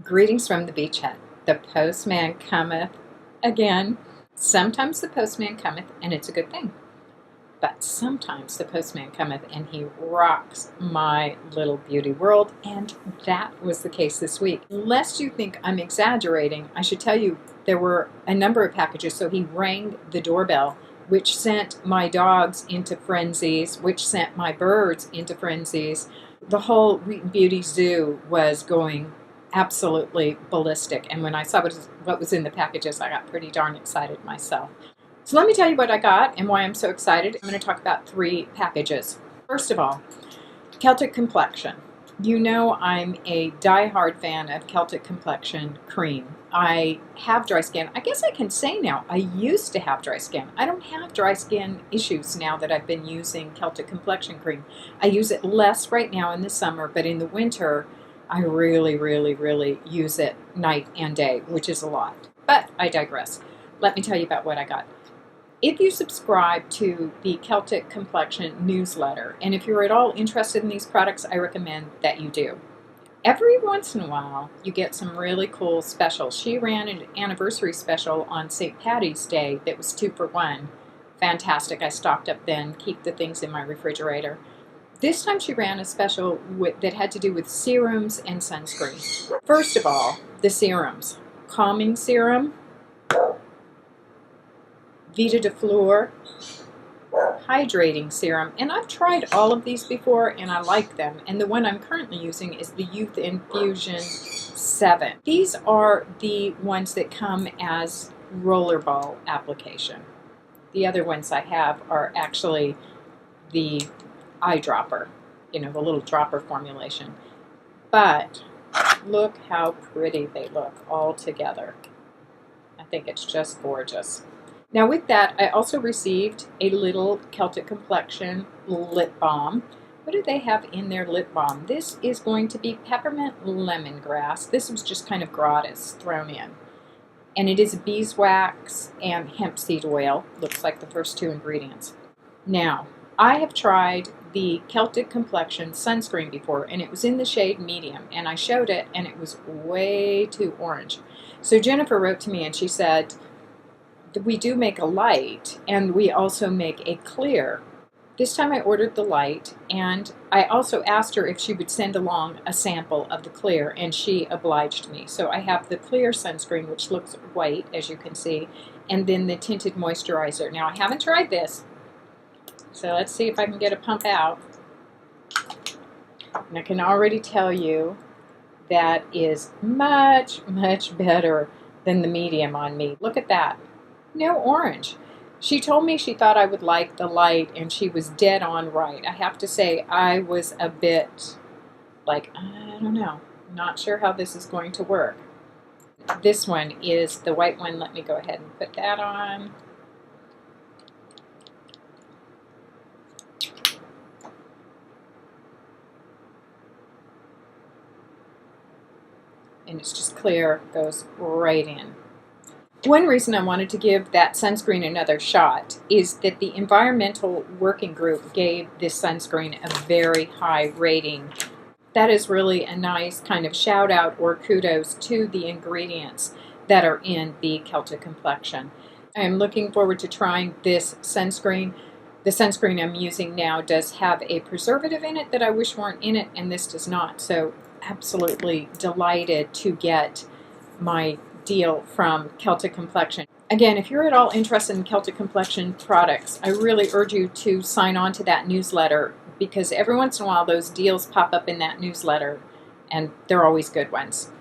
Greetings from the beachhead. The postman cometh again. Sometimes the postman cometh and it's a good thing. But sometimes the postman cometh and he rocks my little beauty world, and that was the case this week. Lest you think I'm exaggerating, I should tell you there were a number of packages. So he rang the doorbell, which sent my dogs into frenzies, which sent my birds into frenzies. The whole Wheaton Beauty Zoo was going absolutely ballistic, and when I saw what was in the packages, I got pretty darn excited myself. So let me tell you what I got and why I'm so excited. I'm going to talk about 3 packages. First of all, Celtic Complexion. You know I'm a die-hard fan of Celtic Complexion cream. I have dry skin. I guess I can say now, I used to have dry skin. I don't have dry skin issues now that I've been using Celtic Complexion cream. I use it less right now in the summer, but in the winter, I really use it night and day, which is a lot. But I digress. Let me tell you about what I got. If you subscribe to the Celtic Complexion newsletter, and if you're at all interested in these products, I recommend that you do. Every once in a while, you get some really cool specials. She ran an anniversary special on St. Patty's Day that was 2 for 1. Fantastic. I stocked up then, keep the things in my refrigerator. This time she ran a special that had to do with serums and sunscreen. First of all, the serums. Calming serum, Vita de Fleur, hydrating serum. And I've tried all of these before and I like them. And the one I'm currently using is the Youth Infusion 7. These are the ones that come as rollerball application. The other ones I have are actually the eyedropper, the little dropper formulation. But look how pretty they look all together. I think it's just gorgeous. Now with that, I also received a little Celtic Complexion lip balm. What do they have in their lip balm? This is going to be peppermint lemongrass. This was just kind of gratis thrown in. And it is beeswax and hemp seed oil. Looks like the first 2 ingredients. Now, I have tried the Celtic Complexion sunscreen before, and it was in the shade medium, and I showed it, and it was way too orange. So Jennifer wrote to me, and she said, we do make a light, and we also make a clear. This time I ordered the light, and I also asked her if she would send along a sample of the clear, and she obliged me. So I have the clear sunscreen, which looks white, as you can see, and then the tinted moisturizer. Now, I haven't tried this, so let's see if I can get a pump out. And I can already tell you that is much better than the medium on me. Look at that. No orange. She told me she thought I would like the light, and she was dead on right. I have to say, I was a bit like, I don't know. Not sure how this is going to work. This one is the white one. Let me go ahead and put that on. And it's just clear, goes right in. One reason I wanted to give that sunscreen another shot is that the environmental working group gave this sunscreen a very high rating. That is really a nice kind of shout out or kudos to the ingredients that are in the Celtic Complexion. I am looking forward to trying this sunscreen. The sunscreen I'm using now does have a preservative in it that I wish weren't in it, and this does not. So absolutely delighted to get my deal from Celtic Complexion. Again, if you're at all interested in Celtic Complexion products, I really urge you to sign on to that newsletter, because every once in a while those deals pop up in that newsletter, and they're always good ones.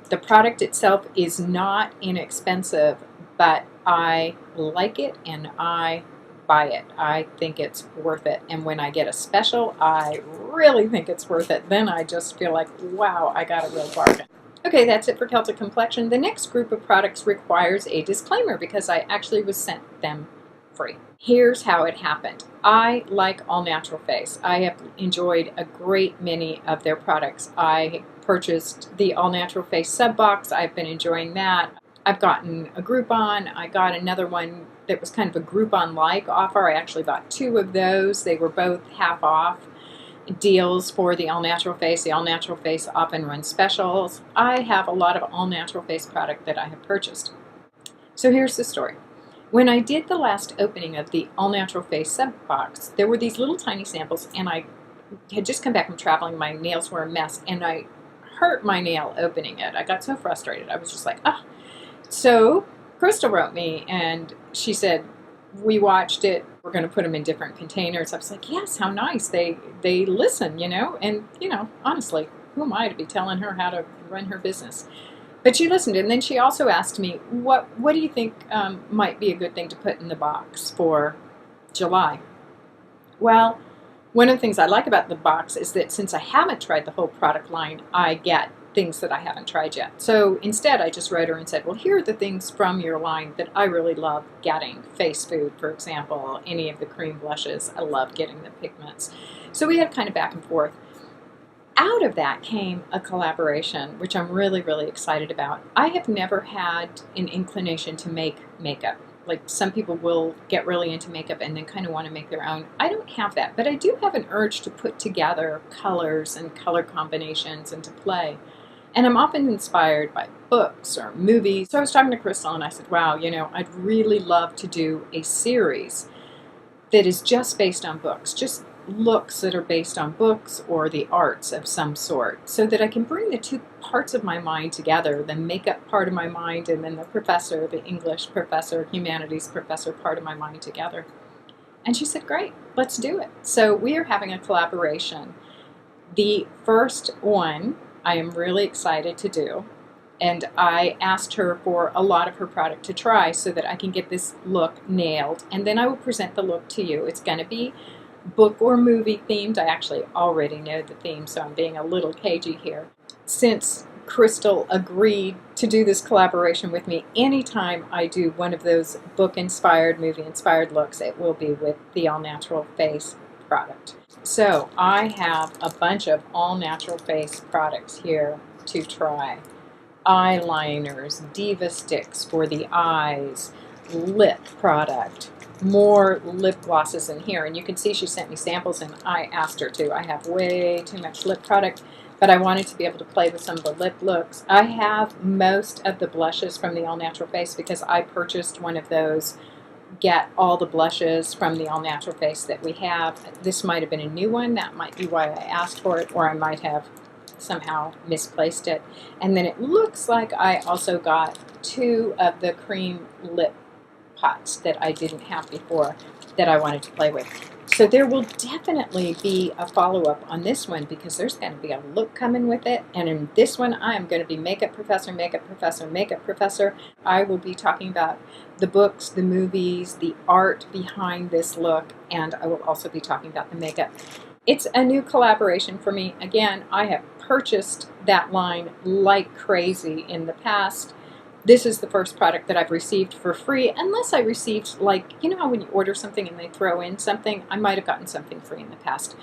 The product itself is not inexpensive, but I like it and I buy it. I think it's worth it. And when I get a special, I really think it's worth it. Then I just feel like, wow, I got a real bargain. Okay, that's it for Celtic Complexion. The next group of products requires a disclaimer because I actually was sent them free. Here's how it happened. I like All Natural Face. I have enjoyed a great many of their products. I purchased the All Natural Face sub box. I've been enjoying that. I've gotten a Groupon. I got another one that was kind of a Groupon-like offer. I actually bought 2 of those. They were both half off. deals for the All Natural Face. The All Natural Face often runs specials. I have a lot of All Natural Face product that I have purchased. So here's the story. When I did the last opening of the All Natural Face sub box, there were these little tiny samples, and I had just come back from traveling. My nails were a mess, and I hurt my nail opening it. I got so frustrated. I was just like, ah. So Crystal wrote me, and she said, we watched it. We're going to put them in different containers. I was like, yes, how nice. They listen, you know. And, you know, honestly, who am I to be telling her how to run her business? But she listened, and then she also asked me, what do you think might be a good thing to put in the box for July? Well, one of the things I like about the box is that since I haven't tried the whole product line, I get things that I haven't tried yet. So instead, I just wrote her and said, well, here are the things from your line that I really love getting. Face Food, for example, any of the cream blushes. I love getting the pigments. So we had kind of back and forth. Out of that came a collaboration, which I'm really, really excited about. I have never had an inclination to make makeup. Like some people will get really into makeup and then kind of want to make their own. I don't have that, but I do have an urge to put together colors and color combinations and to play. And I'm often inspired by books or movies. So I was talking to Crystal and I said, wow, you know, I'd really love to do a series that is just based on books, just looks that are based on books or the arts of some sort, so that I can bring the two parts of my mind together, the makeup part of my mind and then the professor, the English professor, humanities professor part of my mind together. And she said, great, let's do it. So we are having a collaboration. The first one I am really excited to do. And I asked her for a lot of her product to try so that I can get this look nailed. And then I will present the look to you. It's going to be book or movie themed. I actually already know the theme, so I'm being a little cagey here. Since Crystal agreed to do this collaboration with me, anytime I do one of those book-inspired, movie-inspired looks, it will be with the All Natural Face product. So I have a bunch of All Natural Face products here to try. Eyeliners, Diva sticks for the eyes, lip product, more lip glosses in here. And you can see she sent me samples and I asked her to. I have way too much lip product, but I wanted to be able to play with some of the lip looks. I have most of the blushes from the All Natural Face because I purchased one of those get all the blushes from the All Natural Face that we have. This might have been a new one. That might be why I asked for it, or I might have somehow misplaced it. And then it looks like I also got two of the cream lip pots that I didn't have before that I wanted to play with. So there will definitely be a follow-up on this one because there's going to be a look coming with it. And in this one, I am going to be makeup professor, makeup professor, makeup professor. I will be talking about the books, the movies, the art behind this look, and I will also be talking about the makeup. It's a new collaboration for me. Again, I have purchased that line like crazy in the past. This is the first product that I've received for free, unless I received, like, you know how when you order something and they throw in something? I might have gotten something free in the past.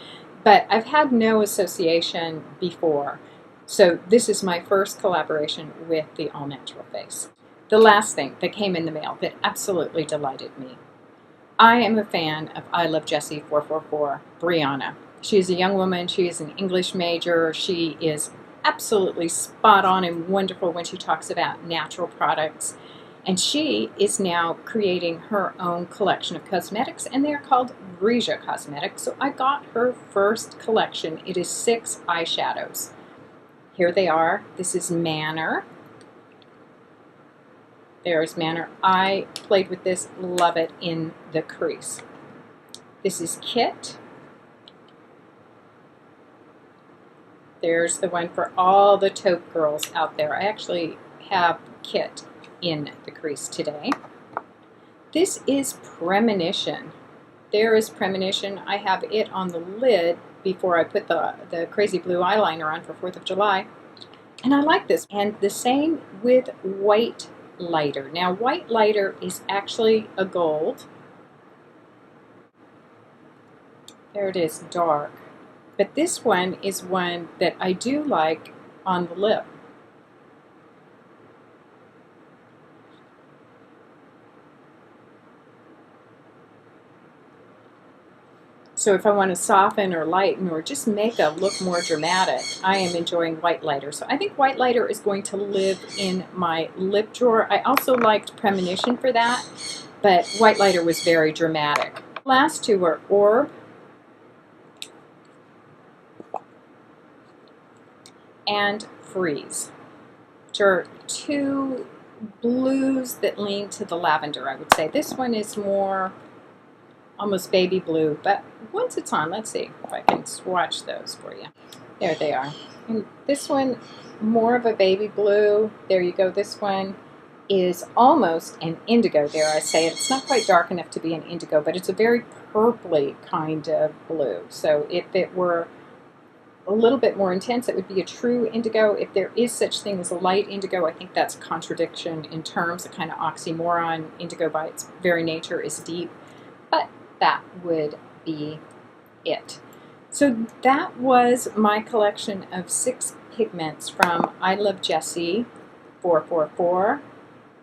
But I've had no association before. So this is my first collaboration with the All Natural Face. The last thing that came in the mail that absolutely delighted me. I am a fan of I Love Jessie 444, Brianna. She is a young woman. She is an English major. She is absolutely spot on and wonderful when she talks about natural products. And she is now creating her own collection of cosmetics, and they are called Brija cosmetics. So I got her first collection. It is 6 eyeshadows. Here they are. This is Manor. There's Manor. I played with this, love it in the crease. This is Kit. There's the one for all the taupe girls out there. I actually have Kit in the crease today. This is Premonition. There is Premonition. I have it on the lid before I put the crazy blue eyeliner on for 4th of July. And I like this. And the same with White Lighter. Now, White Lighter is actually a gold. There it is, dark. But this one is one that I do like on the lip. So if I want to soften or lighten or just make a look more dramatic, I am enjoying white lighter. So I think white lighter is going to live in my lip drawer. I also liked Premonition for that, but white lighter was very dramatic. Last two were Orb and Freeze, which are two blues that lean to the lavender, I would say. This one is more almost baby blue, but once it's on, let's see if I can swatch those for you. There they are. And this one, more of a baby blue. There you go. This one is almost an indigo, dare I say it. It's not quite dark enough to be an indigo, but it's a very purpley kind of blue. So if it were a little bit more intense, it would be a true indigo. If there is such thing as a light indigo, I think that's a contradiction in terms, a kind of oxymoron. Indigo by its very nature is deep, but that would be it. So that was my collection of 6 pigments from I Love Jessie 444,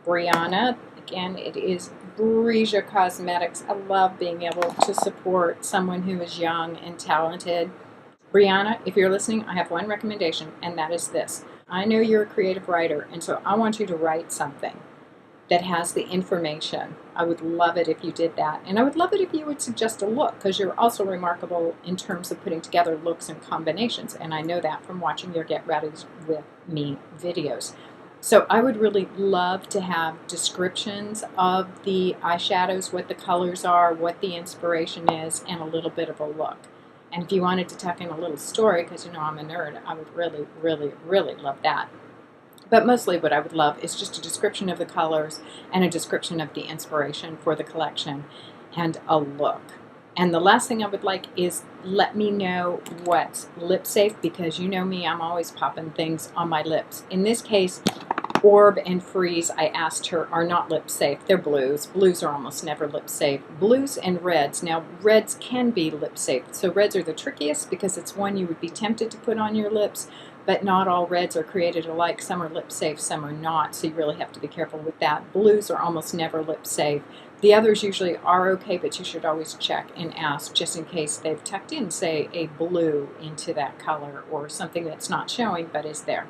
Brianna. Again, it is Brija Cosmetics. I love being able to support someone who is young and talented. Brianna, if you're listening, I have one recommendation, and that is this. I know you're a creative writer, and so I want you to write something that has the information. I would love it if you did that. And I would love it if you would suggest a look, because you're also remarkable in terms of putting together looks and combinations. And I know that from watching your Get Ready with Me videos. So I would really love to have descriptions of the eyeshadows, what the colors are, what the inspiration is, and a little bit of a look. And if you wanted to tuck in a little story, because you know I'm a nerd, I would really, really, really love that. But mostly what I would love is just a description of the colors and a description of the inspiration for the collection and a look. And the last thing I would like is let me know what's lip safe, because you know me, I'm always popping things on my lips. In this case, Orb and Freeze, I asked her, are not lip safe. They're blues. Blues are almost never lip safe. Blues and reds. Now, reds can be lip safe. So reds are the trickiest because it's one you would be tempted to put on your lips, but not all reds are created alike. Some are lip safe, some are not, so you really have to be careful with that. Blues are almost never lip safe. The others usually are okay, but you should always check and ask just in case they've tucked in, say, a blue into that color or something that's not showing but is there.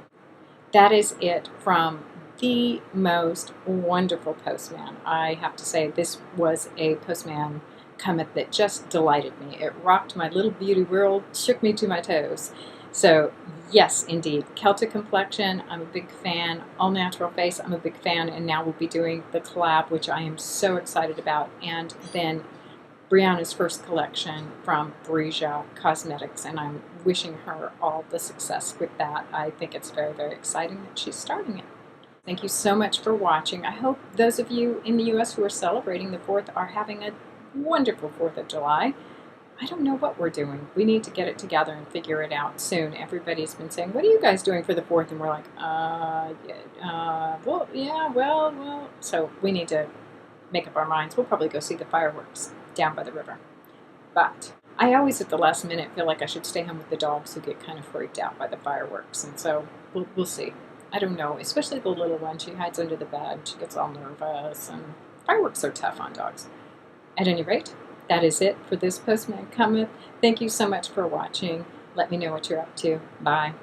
That is it from the most wonderful Postman. I have to say, this was a Postman Cometh that just delighted me. It rocked my little beauty world, shook me to my toes. So yes, indeed, Celtic Complexion, I'm a big fan. All Natural Face, I'm a big fan, and now we'll be doing the collab, which I am so excited about, and then Brianna's first collection from Brija Cosmetics, and I'm wishing her all the success with that. I think it's very, very exciting that she's starting it. Thank you so much for watching. I hope those of you in the U.S. who are celebrating the 4th are having a wonderful 4th of July. I don't know what we're doing. We need to get it together and figure it out soon. Everybody's been saying, what are you guys doing for the 4th? And we're like, well. So we need to make up our minds. We'll probably go see the fireworks down by the river. But I always at the last minute feel like I should stay home with the dogs who get kind of freaked out by the fireworks. And so we'll see. I don't know, especially the little one. She hides under the bed. She gets all nervous. And fireworks are tough on dogs. At any rate, that is it for this Postman Cometh. Thank you so much for watching. Let me know what you're up to. Bye.